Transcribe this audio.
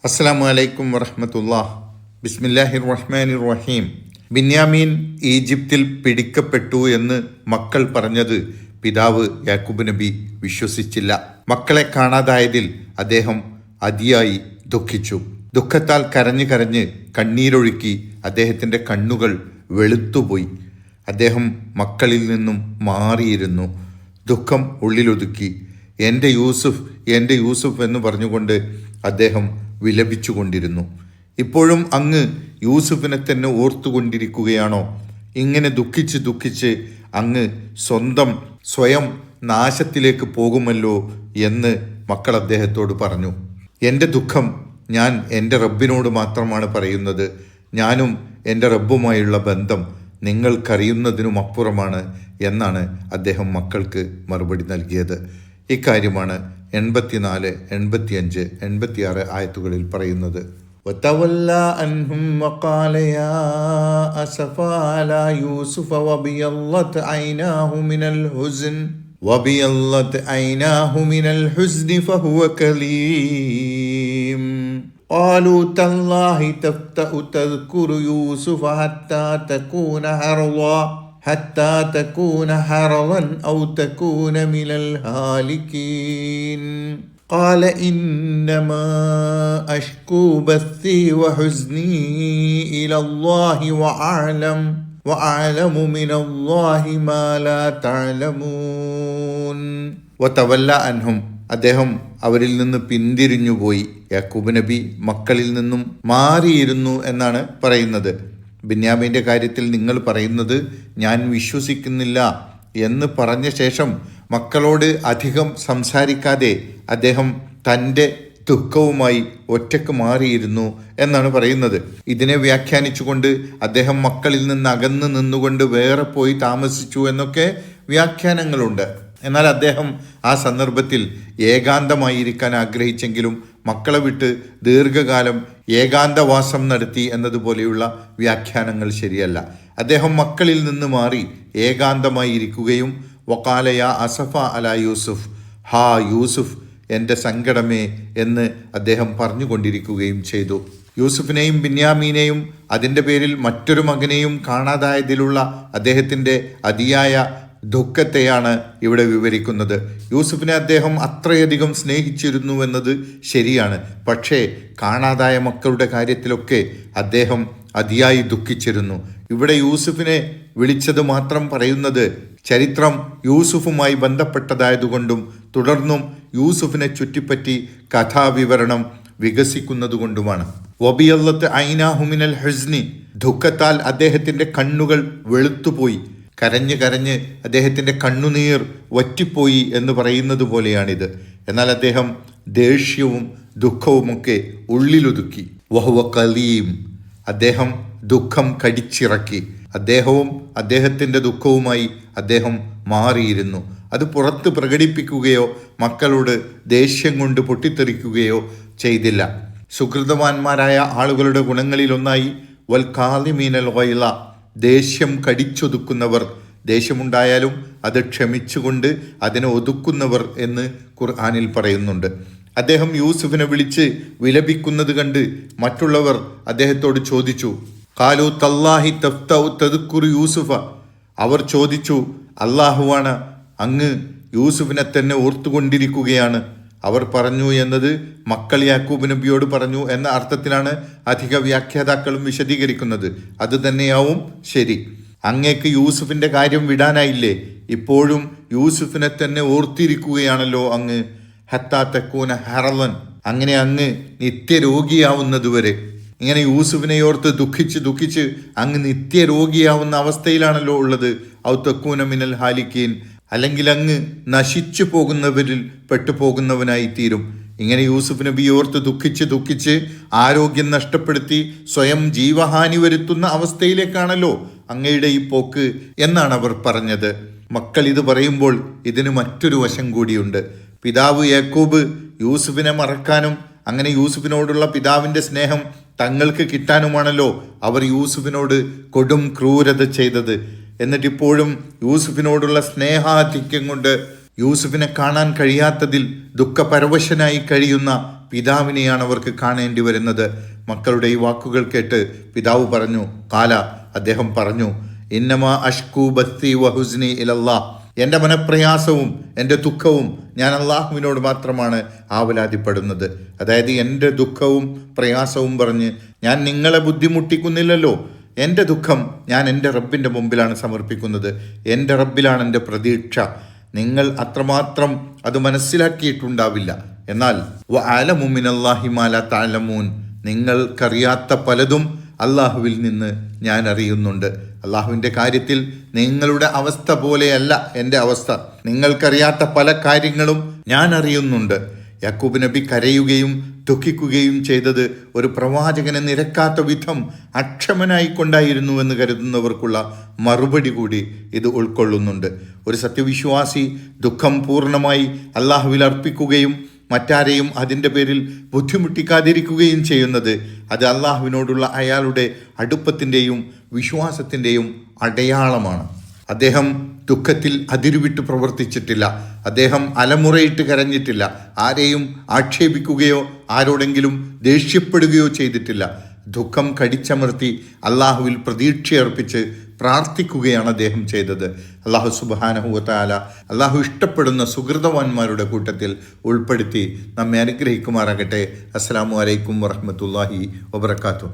അസ്സലാമു അലൈക്കും വറഹ്മത്തുള്ളാഹി. ബിസ്മില്ലാഹിർ റഹ്മാനിർ റഹീം. ബിന്യാമീൻ ഈജിപ്തിൽ പിടിക്കപ്പെട്ടു എന്ന് മക്കൾ പറഞ്ഞത് പിതാവ് യാക്കൂബ് നബി വിശ്വസിച്ചില്ല. മക്കളെ കാണാതായതിൽ അദ്ദേഹം അതിയായി ദുഃഖിച്ചു. ദുഃഖത്താൽ കരഞ്ഞ് കരഞ്ഞ് കണ്ണീരൊഴുക്കി അദ്ദേഹത്തിൻ്റെ കണ്ണുകൾ വെളുത്തുപോയി. അദ്ദേഹം മക്കളിൽ നിന്നും മാറിയിരുന്നു. ദുഃഖം ഉള്ളിലൊതുക്കി എൻ്റെ യൂസുഫ്, എൻ്റെ യൂസുഫ് എന്ന് പറഞ്ഞുകൊണ്ട് അദ്ദേഹം വിലപിച്ചുകൊണ്ടിരുന്നു. ഇപ്പോഴും അങ്ങ് യൂസുഫിനെ തന്നെ ഓർത്തുകൊണ്ടിരിക്കുകയാണോ? ഇങ്ങനെ ദുഃഖിച്ച് ദുഃഖിച്ച് അങ്ങ് സ്വയം നാശത്തിലേക്ക് പോകുമല്ലോ എന്ന് മക്കൾ അദ്ദേഹത്തോട് പറഞ്ഞു. എൻ്റെ ദുഃഖം ഞാൻ എൻ്റെ റബ്ബിനോട് മാത്രമാണ് പറയുന്നത്. ഞാനും എൻ്റെ റബ്ബുമായുള്ള ബന്ധം നിങ്ങൾക്കറിയുന്നതിനും അപ്പുറമാണ് എന്നാണ് അദ്ദേഹം മക്കൾക്ക് മറുപടി നൽകിയത്. ഇക്കാര്യമാണ് 84, 85, 86 ആയത്തുകളിൽ പറയുന്നത്. وَتَوَلَّى عَنْهُمْ وَقَالَ يَا أَسَفَى عَلَى يُوسُفَ وَابْيَضَّتْ عَيْنَاهُ مِنَ الْحُزْنِ فَهُوَ كَظِيمٌ قَالُوا تَاللَّهِ تَفْتَأُ تَذْكُرُ يُوسُفَ حتى تكون حرضا أو تكون من الهالكين قال إنما أشكو بثي وحزني إلى الله وأعلم من الله ما لا تعلمون وتولى عنهم. അദ്ദേഹം അവരിൽ നിന്ന് പിന്തിരിഞ്ഞുപോയി. യാക്കൂബ് നബി മക്കളിൽ നിന്നും മാറിയിരുന്നു എന്നാണ് പറയുന്നത്. ബിന്യാമീൻ്റെ കാര്യത്തിൽ നിങ്ങൾ പറയുന്നത് ഞാൻ വിശ്വസിക്കുന്നില്ല എന്ന് പറഞ്ഞ ശേഷം മക്കളോട് അധികം സംസാരിക്കാതെ അദ്ദേഹം തൻ്റെ ദുഃഖവുമായി ഒറ്റക്ക് മാറിയിരുന്നു എന്നാണ് പറയുന്നത്. ഇതിനെ വ്യാഖ്യാനിച്ചുകൊണ്ട് അദ്ദേഹം മക്കളിൽ നിന്ന് അകന്ന് നിന്നുകൊണ്ട് വേറെ പോയി താമസിച്ചു എന്നൊക്കെ വ്യാഖ്യാനങ്ങളുണ്ട്. എന്നാൽ അദ്ദേഹം ആ സന്ദർഭത്തിൽ ഏകാന്തമായിരിക്കാൻ ആഗ്രഹിച്ചെങ്കിലും മക്കളെ വിട്ട് ദീർഘകാലം ഏകാന്തവാസം നടത്തി എന്നതുപോലെയുള്ള വ്യാഖ്യാനങ്ങൾ ശരിയല്ല. അദ്ദേഹം മക്കളിൽ നിന്ന് മാറി ഏകാന്തമായിരിക്കുകയും വഖാല യാ അസഫ അലാ യൂസുഫ്, ഹാ യൂസുഫ് എൻ്റെ സങ്കടമേ എന്ന് അദ്ദേഹം പറഞ്ഞുകൊണ്ടിരിക്കുകയും ചെയ്തു. യൂസുഫിനെയും ബിന്യാമീനെയും അതിൻ്റെ പേരിൽ മറ്റൊരു മകനെയും കാണാതായതിലുള്ള അദ്ദേഹത്തിൻ്റെ അതിയായ ദുഃഖത്തെയാണ് ഇവിടെ വിവരിക്കുന്നത്. യൂസുഫിനെ അദ്ദേഹം അത്രയധികം സ്നേഹിച്ചിരുന്നുവെന്നത് ശരിയാണ്. പക്ഷേ കാണാതായ മക്കളുടെ കാര്യത്തിലൊക്കെ അദ്ദേഹം അതിയായി ദുഃഖിച്ചിരുന്നു. ഇവിടെ യൂസുഫിനെ വിളിച്ചത് മാത്രം പറയുന്നത് ചരിത്രം യൂസുഫുമായി ബന്ധപ്പെട്ടതായതുകൊണ്ടും തുടർന്നും യൂസുഫിനെ ചുറ്റിപ്പറ്റി കഥാവിവരണം വികസിക്കുന്നതുകൊണ്ടുമാണ്. വബിയല്ലത്ത് ഐനാഹു മിനൽ ഹുസ്നി, ദുഃഖത്താൽ അദ്ദേഹത്തിൻ്റെ കണ്ണുകൾ വെളുത്തുപോയി. കരഞ്ഞ് കരഞ്ഞ് അദ്ദേഹത്തിൻ്റെ കണ്ണുനീർ വറ്റിപ്പോയി എന്ന് പറയുന്നത് പോലെയാണിത്. എന്നാൽ അദ്ദേഹം ദേഷ്യവും ദുഃഖവുമൊക്കെ ഉള്ളിലൊതുക്കി. വഹുവ കലീം, അദ്ദേഹം ദുഃഖം കടിച്ചിറക്കി. അദ്ദേഹവും അദ്ദേഹത്തിൻ്റെ ദുഃഖവുമായി അദ്ദേഹം മാറിയിരുന്നു. അത് പുറത്ത് പ്രകടിപ്പിക്കുകയോ മക്കളോട് ദേഷ്യം കൊണ്ട് പൊട്ടിത്തെറിക്കുകയോ ചെയ്തില്ല. സുഹൃതവാന്മാരായ ആളുകളുടെ ഗുണങ്ങളിലൊന്നായി വൽ കാളിമീനൽ ഗൈള, ദേഷ്യം കടിച്ചൊതുക്കുന്നവർ, ദേഷ്യമുണ്ടായാലും അത് ക്ഷമിച്ചുകൊണ്ട് അതിനെ ഒതുക്കുന്നവർ എന്ന് ഖുർആനിൽ പറയുന്നുണ്ട്. അദ്ദേഹം യൂസുഫിനെ വിളിച്ച് വിലപിക്കുന്നത് കണ്ട് മറ്റുള്ളവർ അദ്ദേഹത്തോട് ചോദിച്ചു, ഖാലു തല്ലാഹി തഫ്തഉ തദ്കുറു യൂസുഫ, അവർ ചോദിച്ചു അല്ലാഹുവാണ് അങ്ങ് യൂസുഫിനെ തന്നെ ഓർത്തുകൊണ്ടിരിക്കുകയാണ്. അവർ പറഞ്ഞു എന്നത് മക്കൾ യാക്കൂബ് നബിയോട് പറഞ്ഞു എന്ന അർത്ഥത്തിലാണ് അധിക വ്യാഖ്യാതാക്കളും വിശദീകരിക്കുന്നത്. അത് തന്നെയാവും ശരി. അങ്ങേക്ക് യൂസുഫിൻ്റെ കാര്യം വിടാനായില്ലേ? ഇപ്പോഴും യൂസുഫിനെ തന്നെ ഓർത്തിരിക്കുകയാണല്ലോ അങ്ങ്. ഹത്താ തക്കൂന ഹറലൻ, അങ്ങനെ അങ്ങ് നിത്യരോഗിയാവുന്നതുവരെ. ഇങ്ങനെ യൂസുഫിനെ ഓർത്ത് ദുഃഖിച്ച് ദുഃഖിച്ച് അങ്ങ് നിത്യരോഗിയാവുന്ന അവസ്ഥയിലാണല്ലോ ഉള്ളത്. ഔ തക്കൂന മിനൽ ഹാലിക്കീൻ, അല്ലെങ്കിൽ അങ്ങ് നശിച്ചു പോകുന്നവരിൽ പെട്ടുപോകുന്നവനായി തീരും. ഇങ്ങനെ യൂസുഫ് നബി ഓർത്ത് ദുഃഖിച്ച് ദുഃഖിച്ച് ആരോഗ്യം നഷ്ടപ്പെടുത്തി സ്വയം ജീവഹാനി വരുത്തുന്ന അവസ്ഥയിലേക്കാണല്ലോ അങ്ങയുടെ ഈ പോക്ക് എന്നാണ് അവർ പറഞ്ഞത്. മക്കൾ ഇത് പറയുമ്പോൾ ഇതിന് മറ്റൊരു വശം കൂടിയുണ്ട്. പിതാവ് യാക്കൂബ് യൂസുഫിനെ മറക്കാനും അങ്ങനെ യൂസുഫിനോടുള്ള പിതാവിൻ്റെ സ്നേഹം തങ്ങൾക്ക് കിട്ടാനുമാണല്ലോ അവർ യൂസുഫിനോട് കൊടും ക്രൂരത ചെയ്തത്. എന്നിട്ടിപ്പോഴും യൂസുഫിനോടുള്ള സ്നേഹാധിക്യം കൊണ്ട് യൂസുഫിനെ കാണാൻ കഴിയാത്തതിൽ ദുഃഖപരവശനായി കഴിയുന്ന പിതാവിനെയാണ് അവർക്ക് കാണേണ്ടി വരുന്നത്. മക്കളുടെ ഈ വാക്കുകൾ കേട്ട് പിതാവ് പറഞ്ഞു, അദ്ദേഹം പറഞ്ഞു, ഇന്നമാ അഷ്കൂ ബത്തി വഹുസ്നി ഇലല്ലാ, എൻ്റെ മനപ്രയാസവും എൻ്റെ ദുഃഖവും ഞാൻ അള്ളാഹുവിനോട് മാത്രമാണ് ആവലാതിപ്പെടുന്നത്. അതായത് എൻ്റെ ദുഃഖവും പ്രയാസവും പറഞ്ഞ് ഞാൻ നിങ്ങളെ ബുദ്ധിമുട്ടിക്കുന്നില്ലല്ലോ. എൻ്റെ ദുഃഖം ഞാൻ എൻ്റെ റബ്ബിൻ്റെ മുമ്പിലാണ് സമർപ്പിക്കുന്നത്. എൻ്റെ റബ്ബിലാണ് എൻ്റെ പ്രതീക്ഷ. നിങ്ങൾ അത്രമാത്രം അത് മനസ്സിലാക്കിയിട്ടുണ്ടാവില്ല. എന്നാൽ വഅലമു മിനല്ലാഹി മാ ലാ തഅലമൂൻ, നിങ്ങൾക്കറിയാത്ത പലതും അള്ളാഹുവിൽ നിന്ന് ഞാൻ അറിയുന്നുണ്ട്. അള്ളാഹുവിൻ്റെ കാര്യത്തിൽ നിങ്ങളുടെ അവസ്ഥ പോലെയല്ല എൻ്റെ അവസ്ഥ. നിങ്ങൾക്കറിയാത്ത പല കാര്യങ്ങളും ഞാൻ അറിയുന്നുണ്ട്. യാക്കൂബ് നബി കരയുകയും ദുഃഖിക്കുകയും ചെയ്തത് ഒരു പ്രവാചകനെ നിരക്കാത്ത വിധം അക്ഷമനായിക്കൊണ്ടായിരുന്നുവെന്ന് കരുതുന്നവർക്കുള്ള മറുപടി കൂടി ഇത് ഉൾക്കൊള്ളുന്നുണ്ട്. ഒരു സത്യവിശ്വാസി ദുഃഖം പൂർണ്ണമായി അള്ളാഹുവിൽ അർപ്പിക്കുകയും മറ്റാരെയും അതിൻ്റെ പേരിൽ ബുദ്ധിമുട്ടിക്കാതിരിക്കുകയും ചെയ്യുന്നത് അത് അള്ളാഹുവിനോടുള്ള അയാളുടെ അടുപ്പത്തിൻ്റെയും വിശ്വാസത്തിൻ്റെയും അടയാളമാണ്. അദ്ദേഹം ദുഃഖത്തിൽ അതിരുവിട്ട് പ്രവർത്തിച്ചിട്ടില്ല. അദ്ദേഹം അലമുറയിട്ട് കരഞ്ഞിട്ടില്ല. ആരെയും ആക്ഷേപിക്കുകയോ ആരോടെങ്കിലും ദേഷ്യപ്പെടുകയോ ചെയ്തിട്ടില്ല. ദുഃഖം കടിച്ചമർത്തി അള്ളാഹുവിൽ പ്രതീക്ഷയർപ്പിച്ച് പ്രാർത്ഥിക്കുകയാണ് അദ്ദേഹം ചെയ്തത്. അള്ളാഹു സുബ്ഹാനഹു വ തആല അള്ളാഹു ഇഷ്ടപ്പെടുന്ന സുഹൃതവാന്മാരുടെ കൂട്ടത്തിൽ ഉൾപ്പെടുത്തി നമ്മെ അനുഗ്രഹിക്കുമാറാകട്ടെ. അസ്സലാമു അലൈക്കും വറഹ്മത്തുള്ളാഹി വബറകാതുഹു.